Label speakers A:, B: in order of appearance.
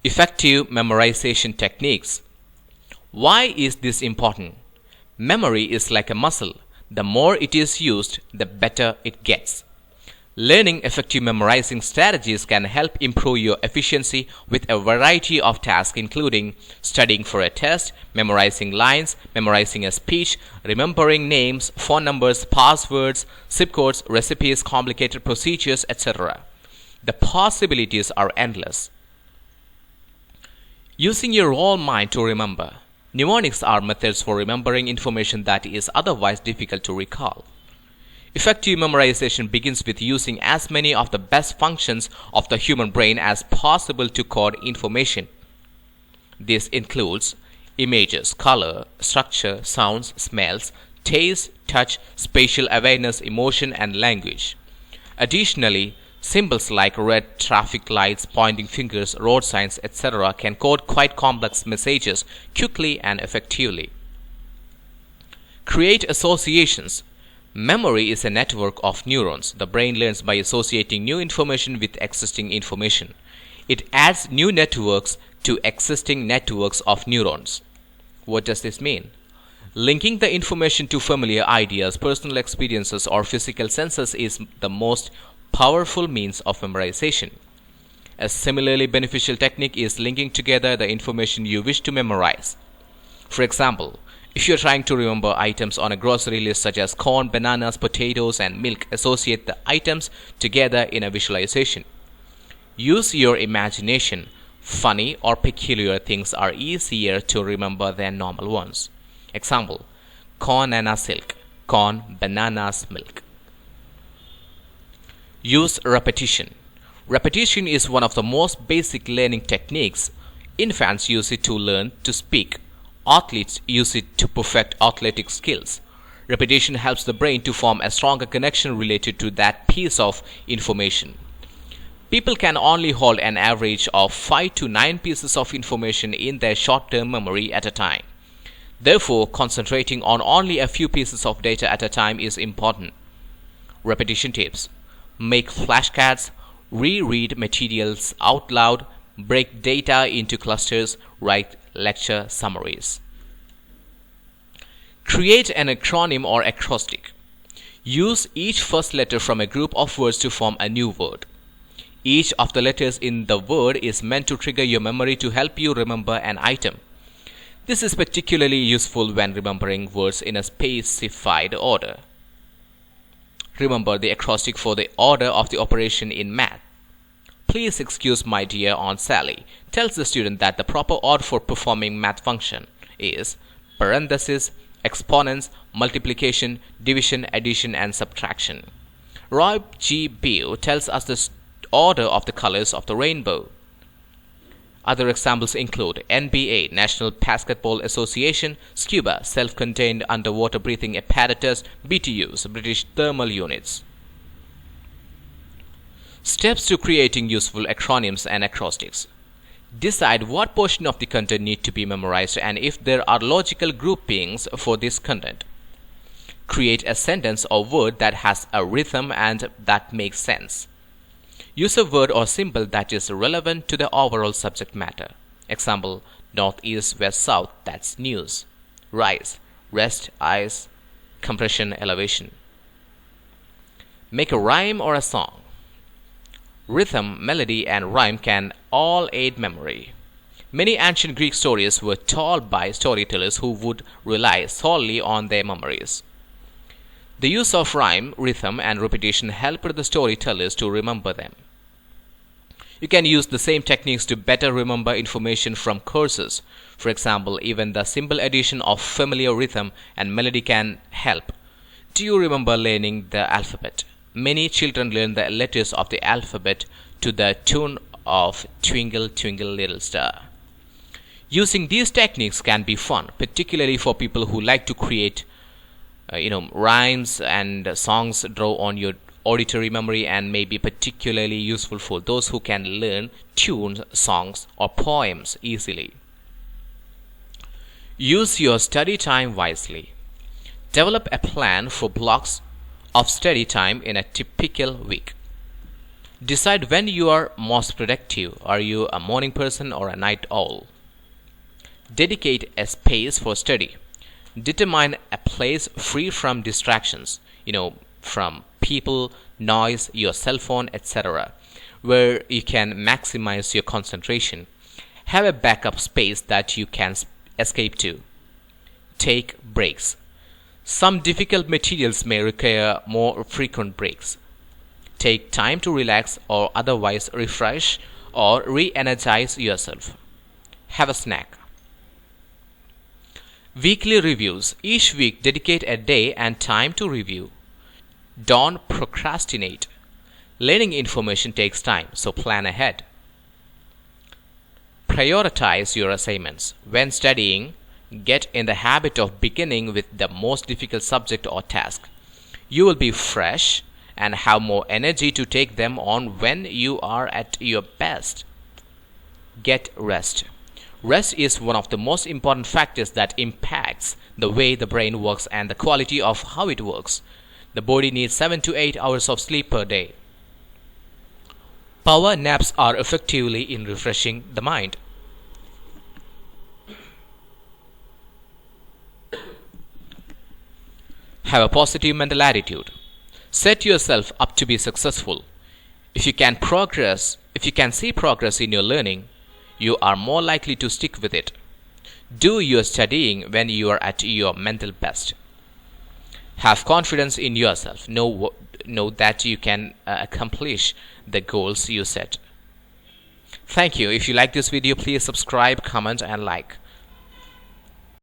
A: Effective memorization techniques. Why is this important? Memory is like a muscle. The more it is used, the better it gets. Learning effective memorizing strategies can help improve your efficiency with a variety of tasks, including studying for a test, memorizing lines, memorizing a speech, remembering names, phone numbers, passwords, zip codes, recipes, complicated procedures, etc. The possibilities are endless. Using your whole mind to remember. Mnemonics are methods for remembering information that is otherwise difficult to recall. Effective memorization begins with using as many of the best functions of the human brain as possible to code information. This includes images, color, structure, sounds, smells, taste, touch, spatial awareness, emotion, and language. Additionally, symbols like red traffic lights, pointing fingers, road signs, etc. can code quite complex messages quickly and effectively. Create associations. Memory is a network of neurons. The brain learns by associating new information with existing information. It adds new networks to existing networks of neurons. What does this mean? Linking the information to familiar ideas, personal experiences, or physical senses is the most powerful means of memorization. A similarly beneficial technique is linking together the information you wish to memorize. For example, if you're trying to remember items on a grocery list such as corn, bananas, potatoes, and milk, associate the items together in a visualization. Use your imagination. Funny or peculiar things are easier to remember than normal ones. Example: corn and silk, corn, bananas, milk. Use repetition. Repetition is one of the most basic learning techniques. Infants use it to learn to speak. Athletes use it to perfect athletic skills. Repetition helps the brain to form a stronger connection related to that piece of information. People can only hold an average of 5 to 9 pieces of information in their short-term memory at a time. Therefore, concentrating on only a few pieces of data at a time is important. Repetition tips. Make flashcards, reread materials out loud, break data into clusters, write lecture summaries. Create an acronym or acrostic. Use each first letter from a group of words to form a new word. Each of the letters in the word is meant to trigger your memory to help you remember an item. This is particularly useful when remembering words in a specified order. Remember the acrostic for the order of the operation in math. Please excuse my dear Aunt Sally tells the student that the proper order for performing math function is parentheses, exponents, multiplication, division, addition, and subtraction. Roy G. Bew tells us the order of the colors of the rainbow. Other examples include NBA, National Basketball Association, SCUBA, Self-Contained Underwater Breathing Apparatus, BTUs, British Thermal Units. Steps to creating useful acronyms and acrostics. Decide what portion of the content need to be memorized and if there are logical groupings for this content. Create a sentence or word that has a rhythm and that makes sense. Use a word or symbol that is relevant to the overall subject matter. Example: north, east, west, south, that's news. Rise, rest, ice, compression, elevation. Make a rhyme or a song. Rhythm, melody, and rhyme can all aid memory. Many ancient Greek stories were told by storytellers who would rely solely on their memories. The use of rhyme, rhythm, and repetition helped the storytellers to remember them. You can use the same techniques to better remember information from courses. For example, even the simple addition of familiar rhythm and melody can help. Do you remember learning the alphabet? Many children learn the letters of the alphabet to the tune of Twinkle Twinkle Little Star. Using these techniques can be fun, particularly for people who like to create rhymes and songs. Draw on your auditory memory and may be particularly useful for those who can learn tunes, songs, or poems easily. Use your study time wisely. Develop a plan for blocks of study time in a typical week. Decide when you are most productive. Are you a morning person or a night owl? Dedicate a space for study. Determine a place free from distractions, from people, noise, your cell phone, etc., where you can maximize your concentration. Have a backup space that you can escape to. Take breaks. Some difficult materials may require more frequent breaks. Take time to relax or otherwise refresh or re energize yourself. Have a snack. Weekly reviews. Each week, dedicate a day and time to review. Don't procrastinate. Learning information takes time, so plan ahead. Prioritize your assignments. When studying, get in the habit of beginning with the most difficult subject or task. You will be fresh and have more energy to take them on when you are at your best. Get rest. Rest is one of the most important factors that impacts the way the brain works and the quality of how it works. The body needs 7 to 8 hours of sleep per day. Power naps are effectively in refreshing the mind. Have a positive mental attitude. Set yourself up to be successful. If you can see progress in your learning, you are more likely to stick with it. Do your studying when you are at your mental best. Have confidence in yourself. Know that you can accomplish the goals you set. Thank you. If you like this video, please subscribe, comment, and like.